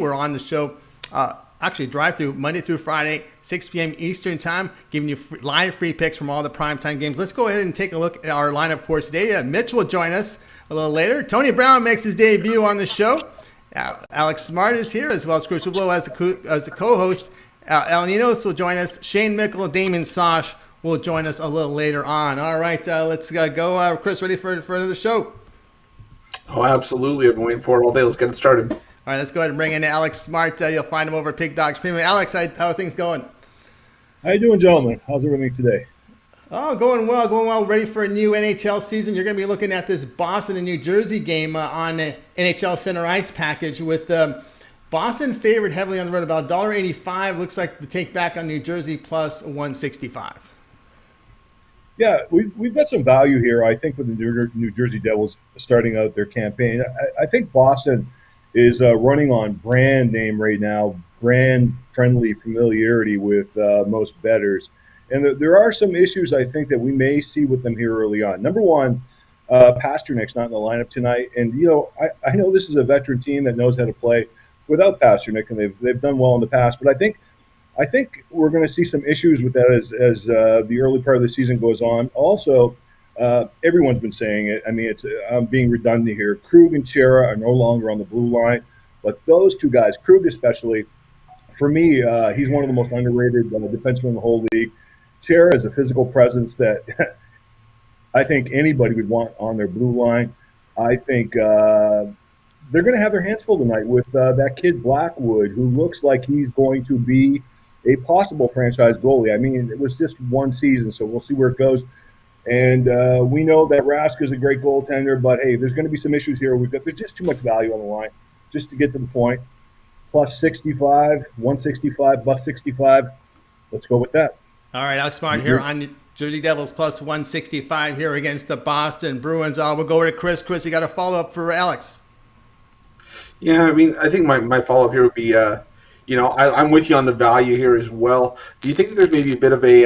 We're on the show, actually drive through Monday through Friday, 6 p.m. Eastern time, giving you live free picks from all the primetime games. Let's go ahead and take a look at our lineup for today. Mitch will join us a little later. Tony Brown makes his debut on the show. Alex Smart is here, as well as Chris Ruffalo as the co-host. Ninos will join us. Shane Mickle, Damon Sash will join us a little later on. All right, let's go. Chris, ready for another show? Oh, absolutely. I've been waiting for it all day. Let's get it started. All right, let's go ahead and bring in Alex Smart. You'll find him over at Pig Dogs Premium. Alex, how are things going? How you doing, gentlemen? How's everything today? Oh, going well. Ready for a new NHL season. You're going to be looking at this Boston and New Jersey game on the NHL Center Ice package with Boston favored heavily on the road, about $1.85. Looks like the take back on New Jersey plus 165. Yeah, we've got some value here, I think, with the New Jersey Devils starting out their campaign. I think Boston is running on brand name right now, brand-friendly familiarity with most bettors. And there are some issues, I think, that we may see with them here early on. Number one, Pasternak's not in the lineup tonight. And, I know this is a veteran team that knows how to play without Pasternak, and they've done well in the past. But I think we're going to see some issues with that as the early part of the season goes on. Also, everyone's been saying it. I mean, I'm being redundant here. Krug and Chera are no longer on the blue line, but those two guys, Krug especially, for me, he's one of the most underrated defensemen in the whole league. Chera has a physical presence that I think anybody would want on their blue line. I think they're going to have their hands full tonight with that kid Blackwood, who looks like he's going to be a possible franchise goalie. I mean, it was just one season, so we'll see where it goes. And we know that Rask is a great goaltender, but hey, there's going to be some issues here. There's just too much value on the line. Just to get to the point, plus 65, 165, buck 65. Let's go with that. All right, Alex Smart here on Jersey Devils plus 165 here against the Boston Bruins. We'll go over to Chris. Chris, you got a follow-up for Alex? Yeah, I mean, I think my follow-up here would be, I'm with you on the value here as well. Do you think that there's maybe a bit of a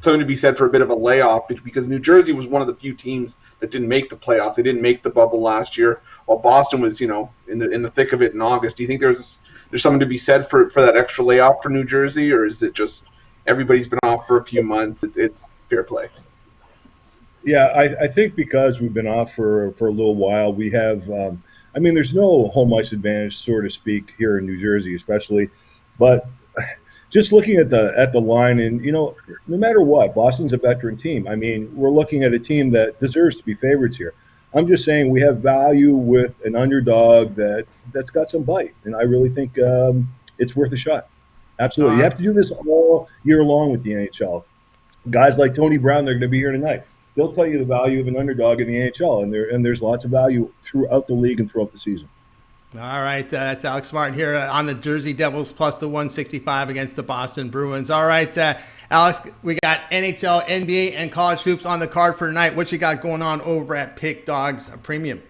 something to be said for a bit of a layoff, because New Jersey was one of the few teams that didn't make the playoffs. They didn't make the bubble last year, while Boston was, in the thick of it in August. Do you think there's something to be said for that extra layoff for New Jersey, or is it just everybody's been off for a few months? It's fair play. Yeah, I think because we've been off for a little while, we have. There's no home ice advantage, so to speak, here in New Jersey, especially. But just looking at the line, and no matter what, Boston's a veteran team. I mean, we're looking at a team that deserves to be favorites here. I'm just saying we have value with an underdog that's got some bite, and I really think it's worth a shot. Absolutely, you have to do this all year long with the NHL. Guys like Tony Brown, they're going to be here tonight. They'll tell you the value of an underdog in the NHL, and there's lots of value throughout the league and throughout the season. All right, that's Alex Martin here on the Jersey Devils plus the 165 against the Boston Bruins. All right, Alex, we got NHL, NBA, and college hoops on the card for tonight. What you got going on over at Pig Dogs Premium?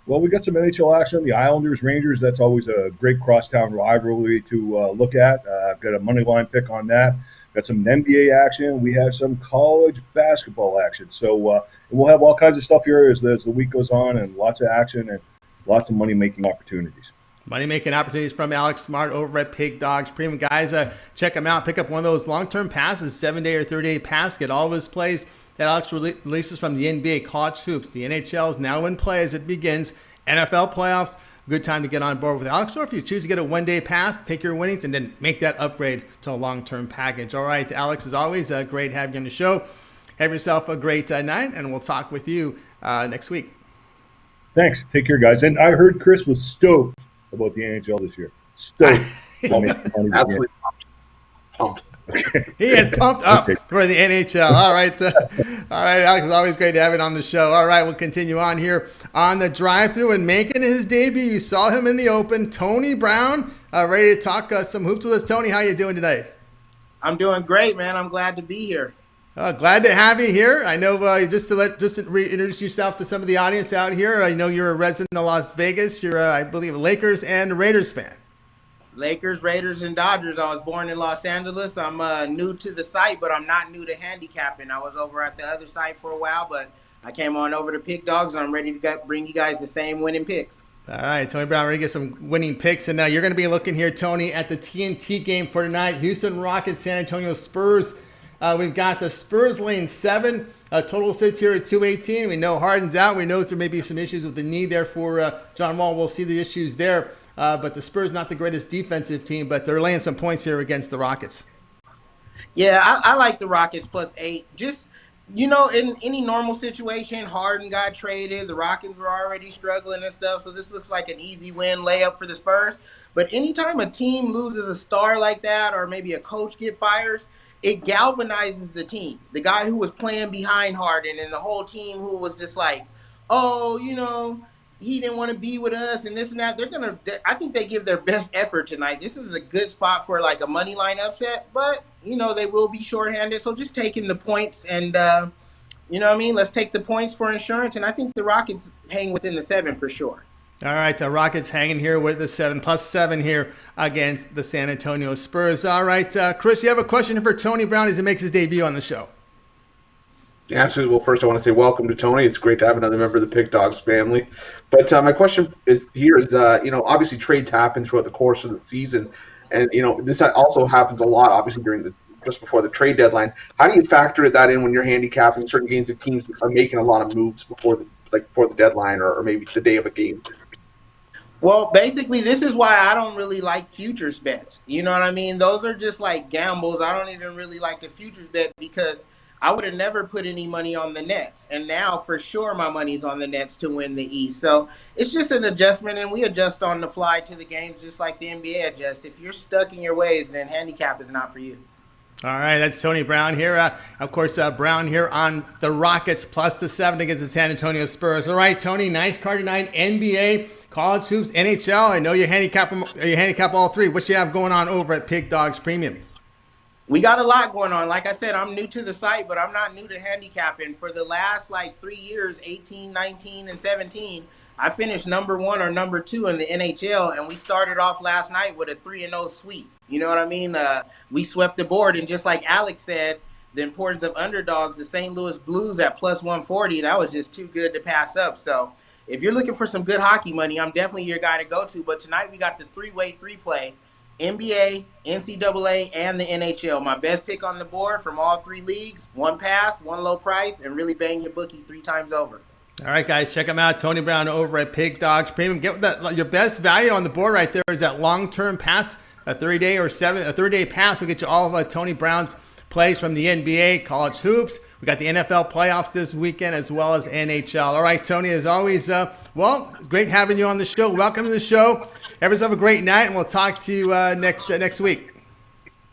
Well, we got some NHL action. The Islanders, Rangers, that's always a great crosstown rivalry to look at. I've got a money line pick on that. Got some NBA action. We have some college basketball action. So we'll have all kinds of stuff here as the week goes on, and lots of action and lots of money-making opportunities. Money-making opportunities from Alex Smart over at Pig Dogs Premium. Guys, check him out. Pick up one of those long-term passes, 7-day or 30-day pass. Get all of his plays that Alex releases from the NBA, college hoops. The NHL is now in play as it begins. NFL playoffs. Good time to get on board with Alex. Or if you choose to get a one-day pass, take your winnings and then make that upgrade to a long-term package. All right, Alex, as always, great having you on the show. Have yourself a great night, and we'll talk with you next week. Thanks. Take care, guys. And I heard Chris was stoked about the NHL this year. Stoked. Absolutely pumped. He is pumped up for the NHL. All right, Alex, it's always great to have it on the show. All right, we'll continue on here on the drive-through and making his debut. You saw him in the open. Tony Brown, ready to talk some hoops with us. Tony, how you doing today? I'm doing great, man. I'm glad to be here. Glad to have you here. I know just to reintroduce yourself to some of the audience out here. I know you're a resident of Las Vegas. You're, I believe, a Lakers and Raiders fan. Lakers, Raiders, and Dodgers. I was born in Los Angeles. I'm new to the site, but I'm not new to handicapping. I was over at the other site for a while, but I came on over to Pig Dogs, and I'm ready to bring you guys the same winning picks. All right, Tony Brown, ready to get some winning picks. And now you're going to be looking here, Tony, at the TNT game for tonight. Houston Rockets, San Antonio Spurs. We've got the Spurs laying 7. Total sits here at 218. We know Harden's out. We know there may be some issues with the knee there for John Wall. We'll see the issues there. But the Spurs not the greatest defensive team, but they're laying some points here against the Rockets. Yeah, I like the Rockets +8. Just, in any normal situation, Harden got traded. The Rockets were already struggling and stuff. So this looks like an easy win layup for the Spurs. But anytime a team loses a star like that, or maybe a coach get fired, it galvanizes the team. The guy who was playing behind Harden and the whole team who was just like, oh, he didn't want to be with us and this and that. I think they give their best effort tonight. This is a good spot for like a money line upset, but they will be shorthanded. So just taking the points and, let's take the points for insurance. And I think the Rockets hang within the 7 for sure. All right, the Rockets hanging here with the 7 +7 here against the San Antonio Spurs. All right, Chris, you have a question for Tony Brown as he makes his debut on the show. Yeah, absolutely. Well, first I want to say welcome to Tony. It's great to have another member of the Pick Dogs family. But my question is obviously trades happen throughout the course of the season, and this also happens a lot, obviously just before the trade deadline. How do you factor that in when you're handicapping certain games if teams are making a lot of moves before the deadline or maybe the day of a game? Well, basically, this is why I don't really like futures bets. You know what I mean? Those are just like gambles. I don't even really like the futures bet because I would have never put any money on the Nets. And now, for sure, my money's on the Nets to win the East. So it's just an adjustment, and we adjust on the fly to the games just like the NBA adjusts. If you're stuck in your ways, then handicap is not for you. All right, that's Tony Brown here. Of course, Brown here on the Rockets +7 against the San Antonio Spurs. All right, Tony, nice card tonight. NBA, college hoops, NHL. I know you handicap all 3. What you have going on over at Pig Dogs Premium? We got a lot going on. Like I said, I'm new to the site, but I'm not new to handicapping. For the last 3 years, 18, 19, and 17, I finished number 1 or number 2 in the NHL, and we started off last night with a 3-0 sweep. You know what I mean? We swept the board, and just like Alex said, the importance of underdogs, the St. Louis Blues at +140, that was just too good to pass up. So if you're looking for some good hockey money, I'm definitely your guy to go to. But tonight we got the 3-way 3-play. NBA, NCAA, and the NHL. My best pick on the board from all 3 leagues. 1 pass, 1 low price, and really bang your bookie 3 times over. All right, guys, check him out. Tony Brown over at Pig Dogs Premium. Get your best value on the board right there is that long-term pass, a 30-day pass will get you all of Tony Brown's plays from the NBA, college hoops. We got the NFL playoffs this weekend as well as NHL. All right, Tony, as always, it's great having you on the show. Welcome to the show. Everyone have a great night, and we'll talk to you next week.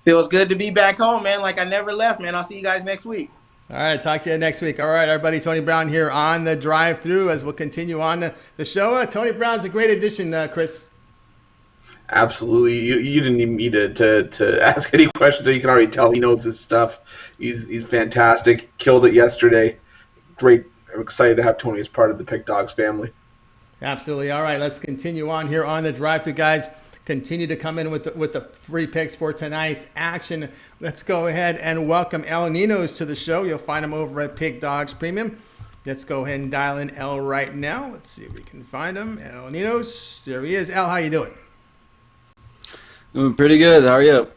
Feels good to be back home, man. Like I never left, man. I'll see you guys next week. All right, talk to you next week. All right, everybody, Tony Brown here on the drive-through as we'll continue on the show. Tony Brown's a great addition, Chris. Absolutely. You didn't even need to ask any questions. So you can already tell he knows his stuff. He's fantastic. Killed it yesterday. Great. I'm excited to have Tony as part of the Pick Dogs family. Absolutely. All right, let's continue on here on the drive-through, guys. Continue to come in with the free picks for tonight's action. Let's go ahead and welcome El Ninos to the show. You'll find him over at Pig Dogs Premium. Let's go ahead and dial in El right now. Let's see if we can find him. El Ninos. There he is. El, how you doing? Doing pretty good. How are you?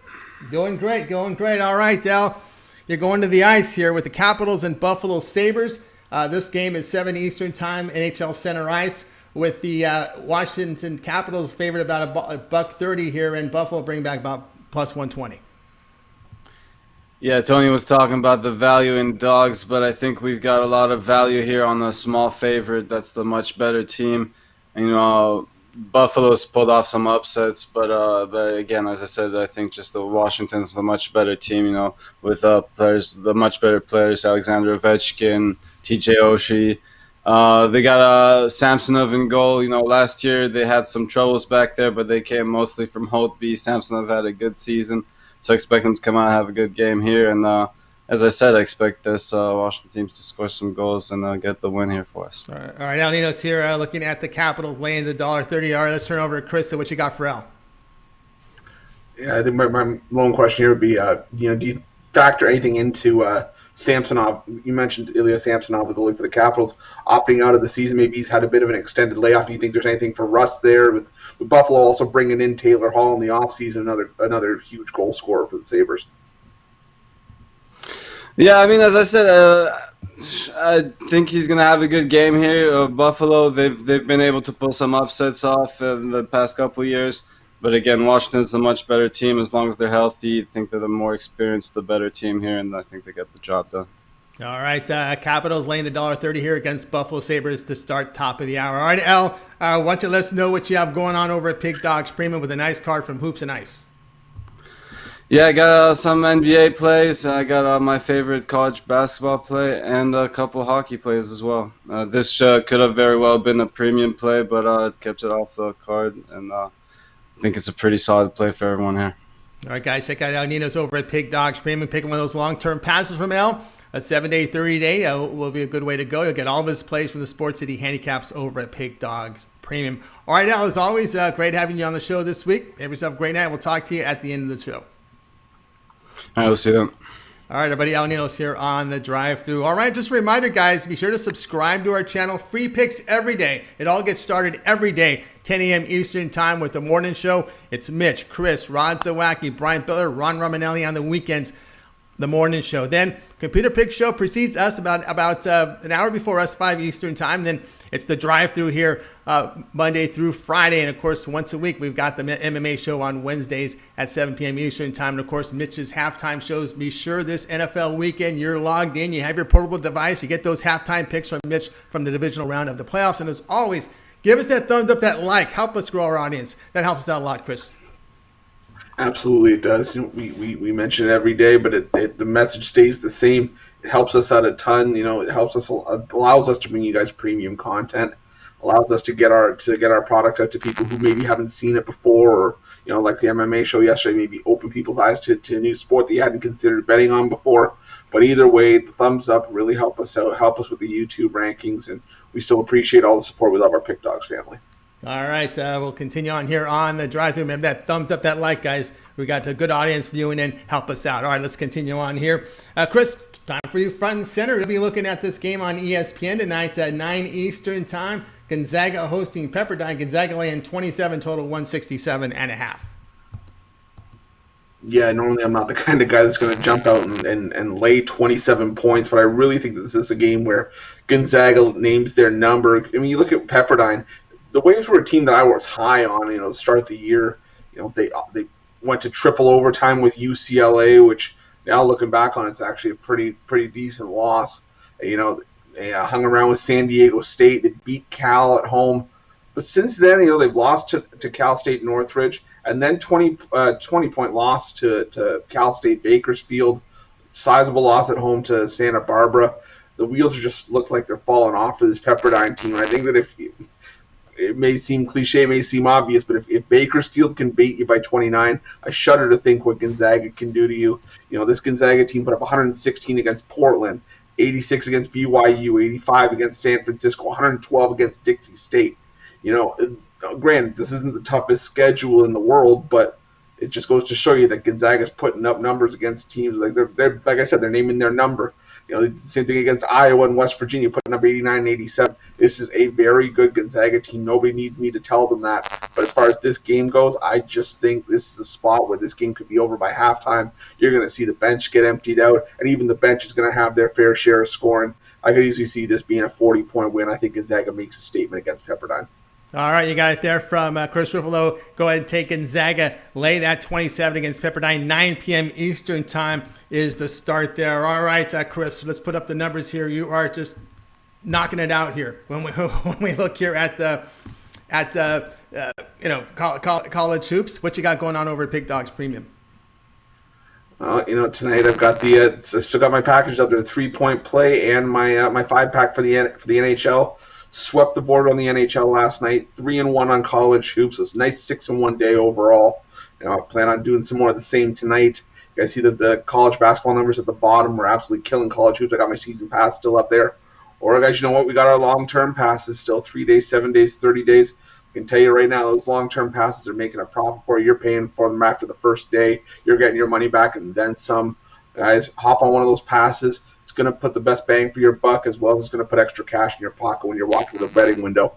Doing great. All right, El. You're going to the ice here with the Capitals and Buffalo Sabres. This game is 7 Eastern Time, NHL Center Ice, with the Washington Capitals favored about $1.30 here, and Buffalo bring back about +120. Yeah, Tony was talking about the value in dogs, but I think we've got a lot of value here on the small favorite. That's the much better team. And, Buffalo's pulled off some upsets, but again, as I said, I think just the Washington's the much better team, with the much better players, Alexander Ovechkin, TJ Oshie. They got Samsonov in goal. Last year they had some troubles back there, but they came mostly from Holtby. Samsonov had a good season, so I expect them to come out and have a good game here. And as I said, I expect this Washington team to score some goals and get the win here for us. All right, now Nino's here looking at the Capitals laying the $1.30. All right, let's turn over to Chris. So what you got for Al? Yeah, I think my lone question here would be, do you factor anything into Samsonov, you mentioned Ilya Samsonov, the goalie for the Capitals, opting out of the season. Maybe he's had a bit of an extended layoff. Do you think there's anything for Russ there? With Buffalo also bringing in Taylor Hall in the offseason, another huge goal scorer for the Sabres. Yeah, I mean, as I said, I think he's gonna have a good game here. Buffalo, they've been able to pull some upsets off in the past couple of years, but again, Washington's a much better team as long as they're healthy. I think they're the more experienced, the better team here, and I think they get the job done. All right, Capitals laying the $1.30 here against Buffalo Sabres to start top of the hour. All right, Al, why don't you let us know what you have going on over at Pig Dogs Premium with a nice card from Hoops and Ice. Yeah, I got some NBA plays. I got my favorite college basketball play and a couple hockey plays as well. This could have very well been a premium play, but I kept it off the card, and I think it's a pretty solid play for everyone here. All right, guys, check out Ninos over at Pig Dogs Premium. Picking one of those long-term passes from Al. A 7-day, 30-day will be a good way to go. You'll get all of his plays from the Sports City handicaps over at Pig Dogs Premium. All right, Al, as always, great having you on the show this week. Have yourself a great night. We'll talk to you at the end of the show. All right, we'll see them. All right, everybody, Al Ninos here on the drive-thru. All right, just a reminder, guys, be sure to subscribe to our channel. Free picks every day. It all gets started every day, 10 a.m. Eastern time with the morning show. It's Mitch, Chris, Rod Zawacki, Brian Biller, Ron Romanelli on the weekends, the morning show. Then Computer Pick Show precedes us about an hour before us, 5 Eastern time. Then it's the drive-thru here Monday through Friday. And, of course, once a week, we've got the MMA show on Wednesdays at 7 p.m. Eastern time. And, of course, Mitch's halftime shows. Be sure this NFL weekend you're logged in. You have your portable device. You get those halftime picks from Mitch from the divisional round of the playoffs. And, as always, give us that thumbs up, that like. Help us grow our audience. That helps us out a lot, Chris. Absolutely, it does. We mention it every day, but the message stays the same. It helps us out a ton. It helps us, allows us to bring you guys premium content, allows us to get our product out to people who maybe haven't seen it before, or like the MMA show yesterday, maybe open people's eyes to a new sport that you hadn't considered betting on before. But either way, the thumbs up really help us out, help us with the YouTube rankings, and we still appreciate all the support. We love our Pick Dogs family. All right, we'll continue on here on the drive-thru. Remember that thumbs up, that like, guys. We got a good audience viewing in. Help us out. All right, let's continue on here. Chris, time for you front and center. We'll be looking at this game on ESPN tonight at 9 Eastern time. Gonzaga hosting Pepperdine. Gonzaga laying 27, total 167.5. Yeah, normally I'm not the kind of guy that's going to jump out and lay 27 points, but I really think that this is a game where Gonzaga names their number. I mean, you look at Pepperdine. The Waves were a team that I was high on, to start of the year. They went to triple overtime with UCLA, which now looking back on, it's actually a pretty decent loss. They hung around with San Diego State. They beat Cal at home. But since then, they've lost to Cal State Northridge, and then 20-point loss to Cal State Bakersfield, sizable loss at home to Santa Barbara. The wheels just look like they're falling off for this Pepperdine team. I think that it may seem cliche, may seem obvious, but if Bakersfield can beat you by 29, I shudder to think what Gonzaga can do to you. This Gonzaga team put up 116 against Portland, 86 against BYU, 85 against San Francisco, 112 against Dixie State. Granted, this isn't the toughest schedule in the world, but it just goes to show you that Gonzaga's putting up numbers against teams they're like I said, they're naming their number. Same thing against Iowa and West Virginia, putting up 89 and 87. This is a very good Gonzaga team. Nobody needs me to tell them that. But as far as this game goes, I just think this is a spot where this game could be over by halftime. You're going to see the bench get emptied out, and even the bench is going to have their fair share of scoring. I could easily see this being a 40-point win. I think Gonzaga makes a statement against Pepperdine. All right, you got it there from Chris Ruffalo. Go ahead and take Gonzaga. Lay that 27 against Pepperdine. 9 p.m. Eastern time is the start there. All right, Chris, let's put up the numbers here. You are just knocking it out here when we look here at college hoops. What you got going on over at Pig Dogs Premium? Tonight I've got I still got my package up there, 3-point play and my 5-pack for the NHL. Swept the board on the NHL last night, 3-1 on college hoops. It's a nice 6-1 day overall. I plan on doing some more of the same tonight. You guys see that the college basketball numbers at the bottom. We're absolutely killing college hoops. I got my season pass still up there. Or guys, you know what? We got our long-term passes still, 3 days, 7 days, 30 days. I can tell you right now, those long-term passes are making a profit for you. You're paying for them after the first day. You're getting your money back and then some. Guys, hop on one of those passes. It's going to put the best bang for your buck, as well as it's going to put extra cash in your pocket when you're walking to the betting window.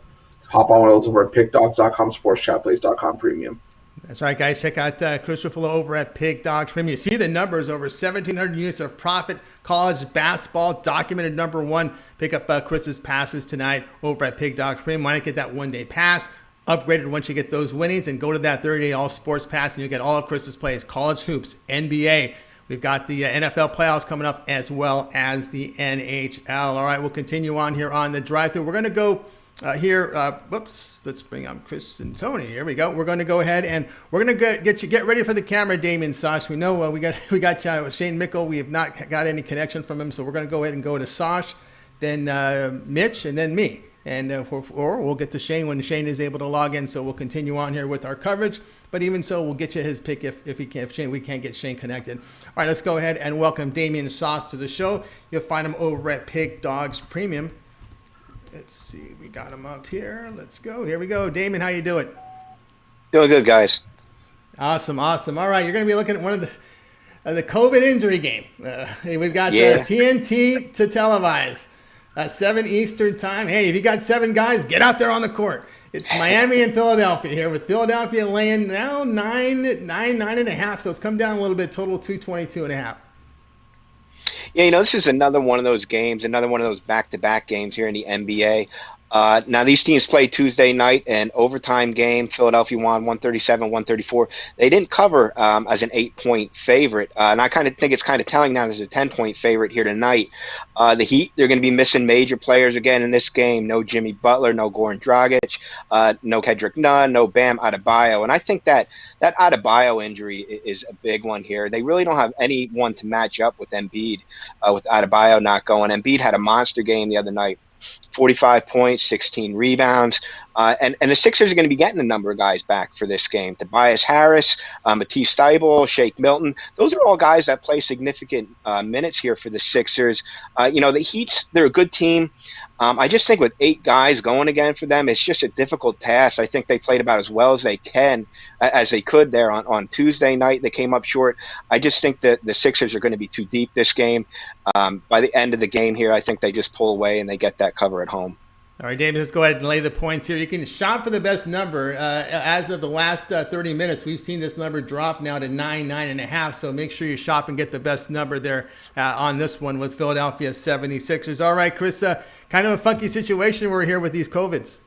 Hop on one of those over at pickdogs.com, sportschatplays.com premium. That's right, guys. Check out Chris Ruffalo over at Pig Dogs Premium. You see the numbers, over 1,700 units of profit. College basketball, documented #1. Pick up Chris's passes tonight over at Pig Dogs Premium. Why not get that one-day pass? Upgraded once you get those winnings, and go to that 30-day all-sports pass, and you'll get all of Chris's plays. College hoops, NBA. We've got the NFL playoffs coming up, as well as the NHL. All right, we'll continue on here on the drive-thru. We're going to go let's bring up Chris and Tony. Here we go. We're going to go ahead and we're going to get ready for the camera, Damon Sash. We know we got Shane Mickle. We have not got any connection from him, so we're going to go ahead and go to Sash, then Mitch, and then me. And or we'll get to Shane when Shane is able to log in. So we'll continue on here with our coverage. But even so, we'll get you his pick if we can't get Shane connected. All right, let's go ahead and welcome Damon Sash to the show. You'll find him over at Pig Dogs Premium. Let's see, we got him up here. Let's go. Here we go. Damon, how you doing? Doing good, guys. Awesome. All right, you're going to be looking at one of the COVID injury game. We've got TNT to televise. 7 Eastern time. Hey, if you got 7 guys, get out there on the court. It's Miami and Philadelphia here, with Philadelphia laying now 9.5. So it's come down a little bit. Total 222.5. Yeah, this is another one of those games, another one of those back-to-back games here in the NBA. Now, these teams played Tuesday night, an overtime game. Philadelphia won 137-134. They didn't cover as an 8-point favorite, and I kind of think it's kind of telling now there's a 10-point favorite here tonight. The Heat, they're going to be missing major players again in this game. No Jimmy Butler, no Goran Dragic, no Kendrick Nunn, no Bam Adebayo. And I think that Adebayo injury is a big one here. They really don't have anyone to match up with Embiid, with Adebayo not going. Embiid had a monster game the other night. 45 points, 16 rebounds. And the Sixers are going to be getting a number of guys back for this game. Tobias Harris, Matisse Thybulle, Shake Milton. Those are all guys that play significant minutes here for the Sixers. The Heat, they're a good team. I just think with 8 guys going again for them, it's just a difficult task. I think they played about as well as they could there on Tuesday night. They came up short. I just think that the Sixers are going to be too deep this game. By the end of the game here, I think they just pull away and they get that cover at home. All right, David, let's go ahead and lay the points here. You can shop for the best number. As of the last 30 minutes, we've seen this number drop now to 9.5. So make sure you shop and get the best number there on this one with Philadelphia 76ers. All right, Chris, kind of a funky situation we're here with these COVIDs.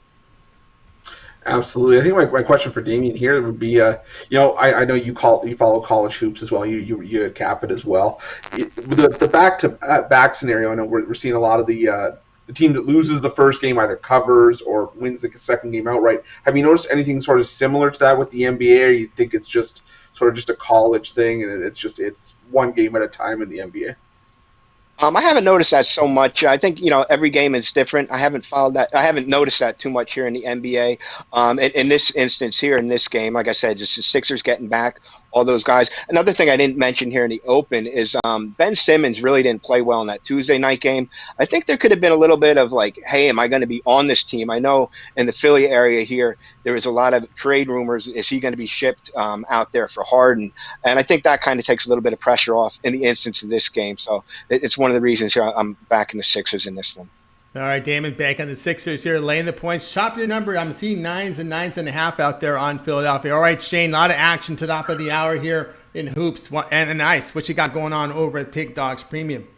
Absolutely. I think my question for Damien here would be, I know you follow college hoops as well. You cap it as well. The back-to-back scenario, I know we're seeing a lot of the team that loses the first game either covers or wins the second game outright. Have you noticed anything sort of similar to that with the NBA, or you think it's just sort of just a college thing and it's one game at a time in the NBA? I haven't noticed that so much. I think, every game is different. I haven't followed that. I haven't noticed that too much here in the NBA. In this instance here in this game, like I said, just the Sixers getting back all those guys. Another thing I didn't mention here in the open is Ben Simmons really didn't play well in that Tuesday night game. I think there could have been a little bit of like, hey, am I going to be on this team? I know in the Philly area here, there was a lot of trade rumors. Is he going to be shipped out there for Harden? And I think that kind of takes a little bit of pressure off in the instance of this game. So it's one of the reasons here I'm backing the Sixers in this one. All right, Damon, back on the Sixers here, laying the points. Chop your number. I'm seeing 9s and 9.5 out there on Philadelphia. All right, Shane, a lot of action to the top of the hour here in hoops and ice. What you got going on over at Pig Dogs Premium?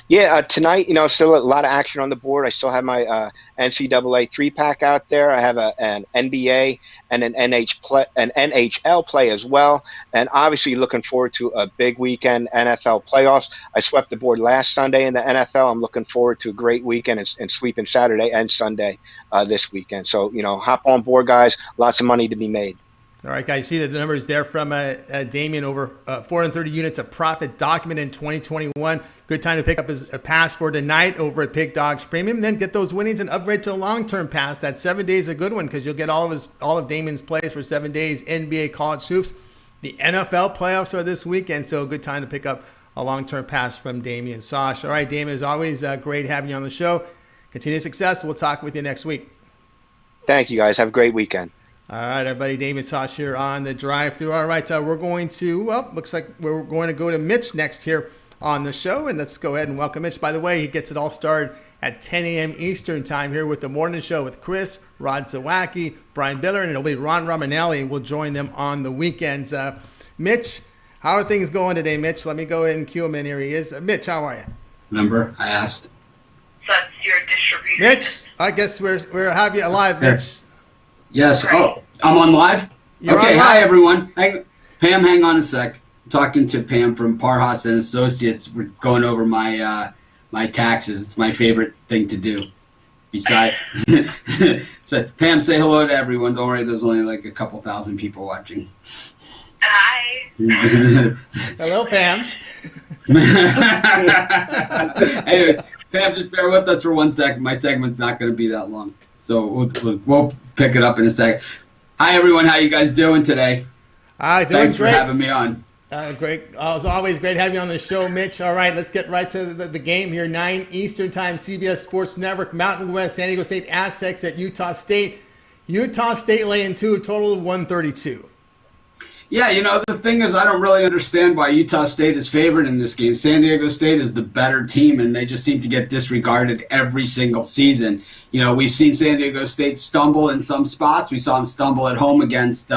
Yeah, tonight, still a lot of action on the board. I still have my NCAA 3-pack out there. I have an NBA and an NHL play as well. And obviously looking forward to a big weekend NFL playoffs. I swept the board last Sunday in the NFL. I'm looking forward to a great weekend and sweeping Saturday and Sunday this weekend. So, hop on board, guys. Lots of money to be made. All right, guys, see the numbers there from Damien, over 430 units of profit documented in 2021. Good time to pick up a pass for tonight over at Pig Dogs Premium. Then get those winnings and upgrade to a long-term pass. That 7 days is a good one because you'll get all of Damien's plays for 7 days. NBA college hoops. The NFL playoffs are this weekend, so a good time to pick up a long-term pass from Damon Sash. All right, Damon, as always, great having you on the show. Continued success. We'll talk with you next week. Thank you, guys. Have a great weekend. All right, everybody, Damon Sash here on the drive-thru. All right, we're going to, looks like we're going to go to Mitch next here on the show. And let's go ahead and welcome Mitch. By the way, he gets it all started at 10 a.m. Eastern time here with the morning show with Chris, Rod Zawacki, Brian Biller, and it'll be Ron Romanelli. We'll join them on the weekends. Mitch, how are things going today, Mitch? Let me go ahead and cue him in. Here he is. Mitch, how are you? Remember, I asked. That's your distribution. Mitch, I guess we're have you alive, Mitch. Yes. Oh, I'm on live? You're okay, on live. Hi, everyone. Pam, hang on a sec. I'm talking to Pam from Parhas and Associates. We're going over my my taxes. It's my favorite thing to do. Besides, so Pam, say hello to everyone. Don't worry, there's only like a couple thousand people watching. Hi. Hello, Pam. Anyways, Pam, just bear with us for 1 second. My segment's not going to be that long, so we'll pick it up in a second. Hi, everyone. How you guys doing today? Doing Thanks great. for having me on. Great. It's always great having you on the show, Mitch. All right, let's get right to the game here. 9 Eastern time, CBS Sports Network, Mountain West, San Diego State Aztecs at Utah State. Utah State laying 2, a total of 132. Yeah, the thing is, I don't really understand why Utah State is favored in this game. San Diego State is the better team, and they just seem to get disregarded every single season. We've seen San Diego State stumble in some spots. We saw them stumble at home against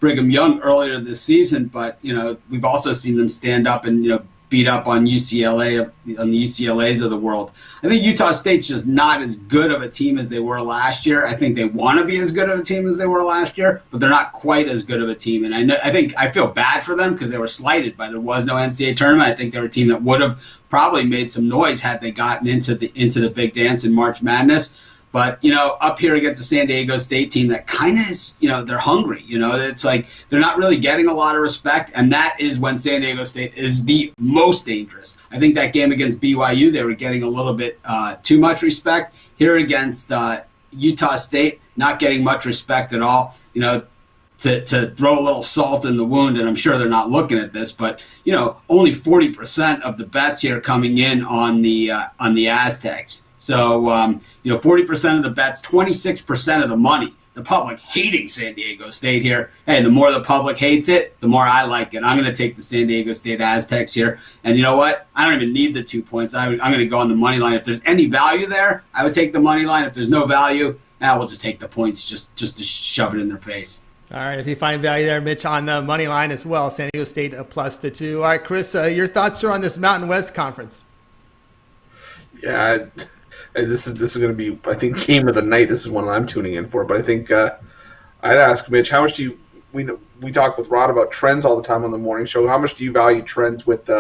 Brigham Young earlier this season, but we've also seen them stand up and beat up on UCLA, on the UCLAs of the world. I think Utah State's just not as good of a team as they were last year. I think they want to be as good of a team as they were last year, but they're not quite as good of a team. And I feel bad for them because they were slighted by there was no NCAA tournament. I think they were a team that would have probably made some noise had they gotten into the big dance in March Madness. But, up here against the San Diego State team that kind of is, they're hungry. It's like they're not really getting a lot of respect, and that is when San Diego State is the most dangerous. I think that game against BYU, they were getting a little bit too much respect. Here against Utah State, not getting much respect at all. To throw a little salt in the wound, and I'm sure they're not looking at this, but, only 40% of the bets here coming in on the Aztecs. So, 40% of the bets, 26% of the money. The public hating San Diego State here. Hey, the more the public hates it, the more I like it. I'm going to take the San Diego State Aztecs here. And you know what? I don't even need the 2 points. I'm going to go on the money line. If there's any value there, I would take the money line. If there's no value, we'll just take the points just to shove it in their face. All right, if you find value there, Mitch, on the money line as well, San Diego State a +2. All right, Chris, your thoughts are on this Mountain West Conference. Yeah, this is going to be, I think, game of the night. This is one I'm tuning in for. But I think I'd ask Mitch, how much do you? We talk with Rod about trends all the time on the morning show. How much do you value trends with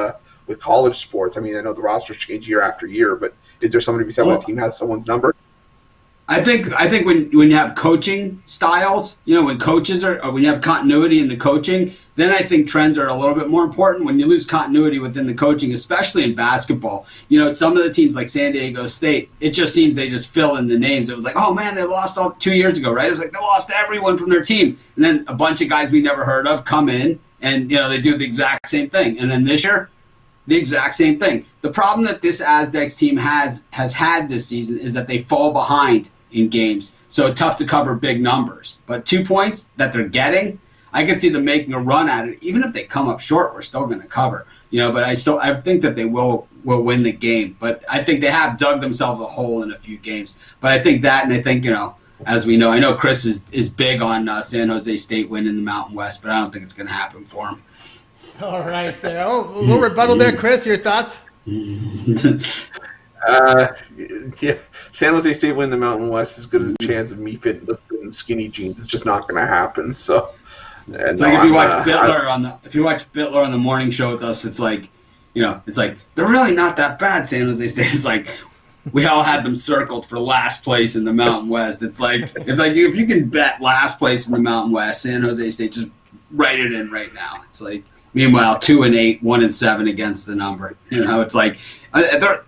college sports? I mean, I know the rosters change year after year, but is there somebody beside when a team has someone's number? I think when you have coaching styles, when coaches or when you have continuity in the coaching, then I think trends are a little bit more important. When you lose continuity within the coaching, especially in basketball, some of the teams like San Diego State, it just seems they just fill in the names. It was like, oh man, they lost 2 years ago, right? It was like they lost everyone from their team, and then a bunch of guys we never heard of come in, and they do the exact same thing. And then this year, the exact same thing. The problem that this Aztecs team has had this season is that they fall behind in games. So tough to cover big numbers. But 2 points that they're getting, I could see them making a run at it. Even if they come up short, we're still going to cover. But I think that they will win the game. But I think they have dug themselves a hole in a few games. But I think that, and I think, as we know, I know Chris is big on San Jose State winning the Mountain West, but I don't think it's going to happen for him. All right, there. Oh, a little rebuttal there, Chris. Your thoughts? Yeah, San Jose State win the Mountain West as good as a chance of me fitting in skinny jeans. It's just not going to happen. So, it's like if you watch Bitler on the morning show with us, it's like, it's like they're really not that bad. San Jose State. It's like we all had them circled for last place in the Mountain West. It's like if you can bet last place in the Mountain West, San Jose State, just write it in right now. It's like. Meanwhile, 2-8, 1-7 against the number. It's like,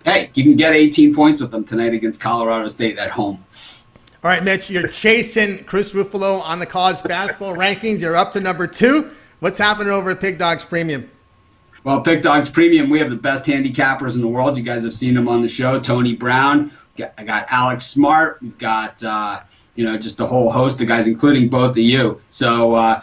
hey, you can get 18 points with them tonight against Colorado State at home. All right, Mitch, you're chasing Chris Ruffalo on the college basketball rankings. You're up to number 2. What's happening over at Pig Dogs Premium? Well, Pig Dogs Premium, we have the best handicappers in the world. You guys have seen them on the show. Tony Brown. I got Alex Smart. We've got, just a whole host of guys, including both of you. So,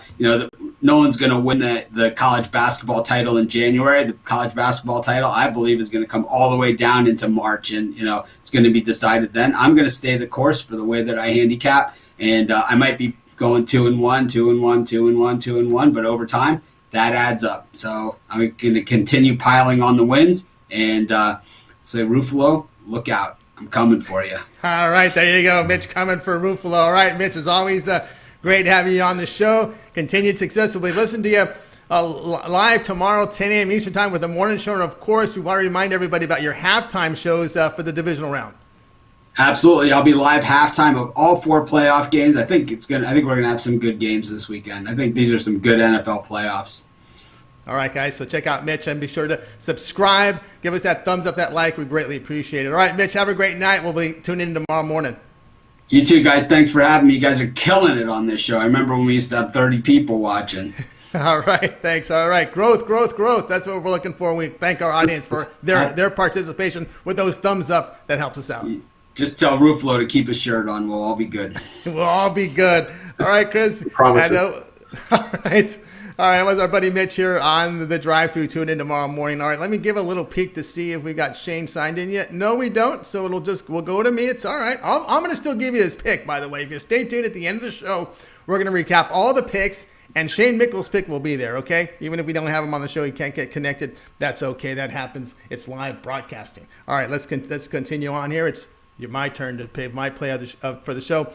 no one's going to win the college basketball title in January. The college basketball title, I believe, is going to come all the way down into March, and it's going to be decided then. I'm going to stay the course for the way that I handicap, and I might be going 2-1, 2-1, 2-1, 2-1, but over time that adds up. So I'm going to continue piling on the wins and say, Ruffalo, look out. I'm coming for you. All right, there you go. Mitch coming for Ruffalo. All right, Mitch, as always, great having you on the show. Continued success. We'll be listening to you live tomorrow, 10 a.m. Eastern Time with the morning show. And, of course, we want to remind everybody about your halftime shows for the divisional round. Absolutely. I'll be live halftime of all 4 playoff games. I think we're going to have some good games this weekend. I think these are some good NFL playoffs. All right, guys, so check out Mitch and be sure to subscribe. Give us that thumbs up, that like. We greatly appreciate it. All right, Mitch, have a great night. We'll be tuning in tomorrow morning. You too, guys. Thanks for having me. You guys are killing it on this show. I remember when we used to have 30 people watching. All right, thanks. All right, growth. That's what we're looking for. We thank our audience for their participation with those thumbs up. That helps us out. Just tell Ruffalo to keep his shirt on. We'll all be good. We'll all be good. All right, Chris. Promise. All right. All right, that was our buddy Mitch here on the drive-thru. Tune in tomorrow morning. All right, let me give a little peek to see if we got Shane signed in yet. No, we don't. So we'll go to me. It's all right. I'm going to still give you his pick, by the way. If you stay tuned at the end of the show, we're going to recap all the picks, and Shane Mickles' pick will be there. Okay, even if we don't have him on the show, he can't get connected. That's okay. That happens. It's live broadcasting. All right, let's continue on here. It's my turn to pick my play for the show.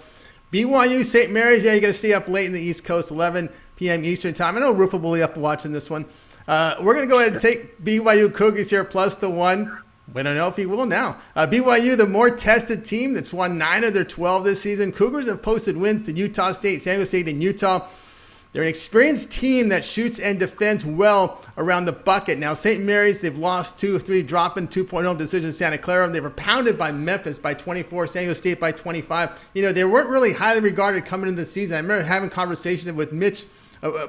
BYU St. Mary's. Yeah, you got to stay up late in the East Coast, 11 p.m. Eastern time. I know Ruffalo will be up watching this one. We're going to go ahead and take BYU Cougars here plus the 1. We don't know if he will now. BYU, the more tested team that's won 9 of their 12 this season. Cougars have posted wins to Utah State, San Diego State, and Utah. They're an experienced team that shoots and defends well around the bucket. Now, St. Mary's, they've lost 2 of 3, dropping 2-point decision to Santa Clara. They were pounded by Memphis by 24, San Diego State by 25. They weren't really highly regarded coming into the season. I remember having a conversation with Mitch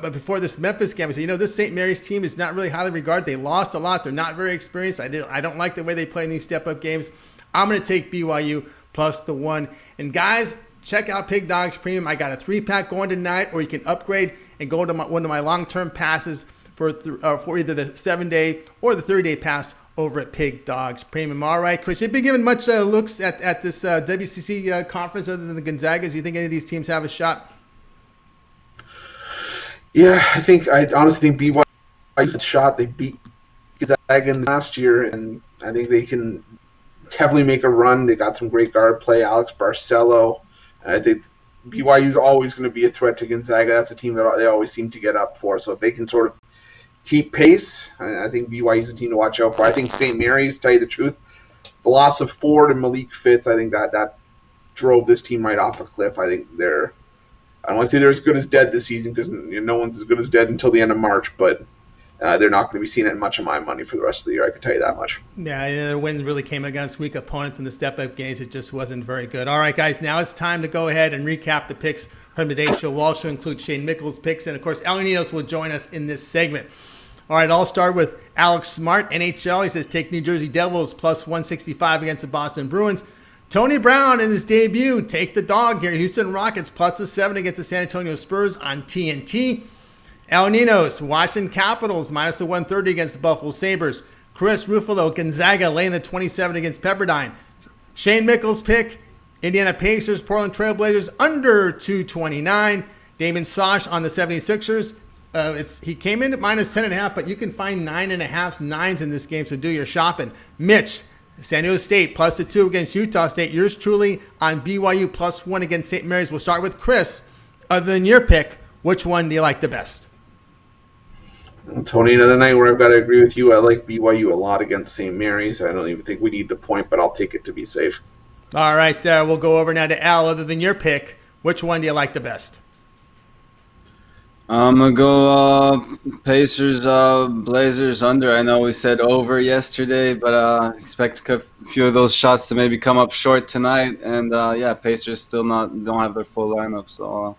before this Memphis game. I said, this St. Mary's team is not really highly regarded. They lost a lot. They're not very experienced. I don't like the way they play in these step-up games. I'm going to take BYU plus the 1. And guys, check out Pig Dogs Premium. I got a 3-pack going tonight, or you can upgrade and go to one of my long-term passes for either the 7-day or the 30-day pass over at Pig Dogs Premium. All right, Chris, you've been given much looks at this WCC conference other than the Gonzagas. Do you think any of these teams have a shot? Yeah, I honestly think BYU has a shot. They beat Gonzaga last year, and I think they can heavily make a run. They got some great guard play, Alex Barcelo. I think BYU is always going to be a threat to Gonzaga. That's a team that they always seem to get up for. So if they can sort of keep pace, I think BYU is a team to watch out for. I think St. Mary's, to tell you the truth, the loss of Ford and Malik Fitz, I think that drove this team right off a cliff. I think I don't want to say they're as good as dead this season because no one's as good as dead until the end of March, but they're not going to be seeing it much of my money for the rest of the year. I can tell you that much. Yeah, their wins really came against weak opponents in the step-up games. It just wasn't very good. All right, guys, now it's time to go ahead and recap the picks from today's show. We'll also include Shane Mickles' picks, and, of course, Ninos will join us in this segment. All right, I'll start with Alex Smart, NHL. He says take New Jersey Devils plus 165 against the Boston Bruins. Tony Brown in his debut, take the dog here. Houston Rockets plus the 7 against the San Antonio Spurs on TNT. El Ninos, Washington Capitals minus the 130 against the Buffalo Sabres. Chris Ruffalo, Gonzaga laying the 27 against Pepperdine. Shane Mickles' pick, Indiana Pacers, Portland Trailblazers under 229. Damon Sash on the 76ers. He came in at minus 10.5, but you can find 9.5s, 9s in this game, so do your shopping. Mitch, San Diego State plus the 2 against Utah State. Yours truly on BYU plus 1 against St. Mary's. We'll start with Chris. Other than your pick, which one do you like the best? Tony, another night where I've got to agree with you. I like BYU a lot against St. Mary's. I don't even think we need the point, but I'll take it to be safe. All right, we'll go over now to Al. Other than your pick, which one do you like the best? I'm going to go Pacers, Blazers under. I know we said over yesterday, but expect a few of those shots to maybe come up short tonight. And, Pacers still don't have their full lineup, so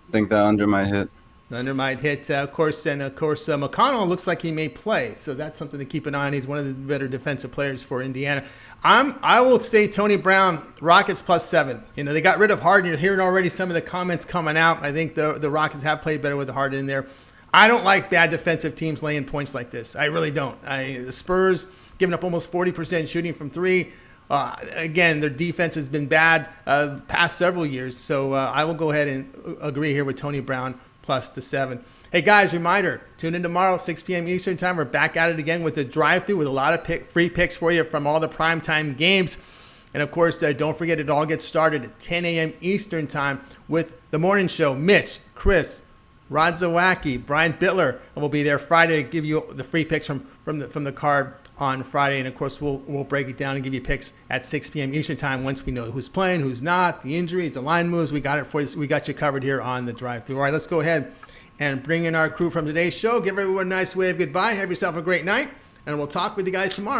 I think that under might hit. Under might hit, of course, McConnell looks like he may play, so that's something to keep an eye on. He's one of the better defensive players for Indiana. I will say Tony Brown, Rockets plus 7. They got rid of Harden. You're hearing already some of the comments coming out. I think the Rockets have played better with Harden in there. I don't like bad defensive teams laying points like this. I really don't. The Spurs giving up almost 40% shooting from three. Again, their defense has been bad past several years. So I will go ahead and agree here with Tony Brown plus the 7. Hey, guys, reminder, tune in tomorrow, 6 p.m. Eastern time. We're back at it again with the drive-thru with a lot of free picks for you from all the primetime games. And, of course, don't forget it all gets started at 10 a.m. Eastern time with the morning show. Mitch, Chris, Rod Zawacki, Brian Bittler, and we'll be there Friday to give you the free picks from the card on Friday. And, of course, we'll break it down and give you picks at 6 p.m. Eastern time once we know who's playing, who's not, the injuries, the line moves. We got it for you. We got you covered here on the drive-thru. All right, let's go ahead and bring in our crew from today's show. Give everyone a nice wave goodbye. Have yourself a great night, and we'll talk with you guys tomorrow.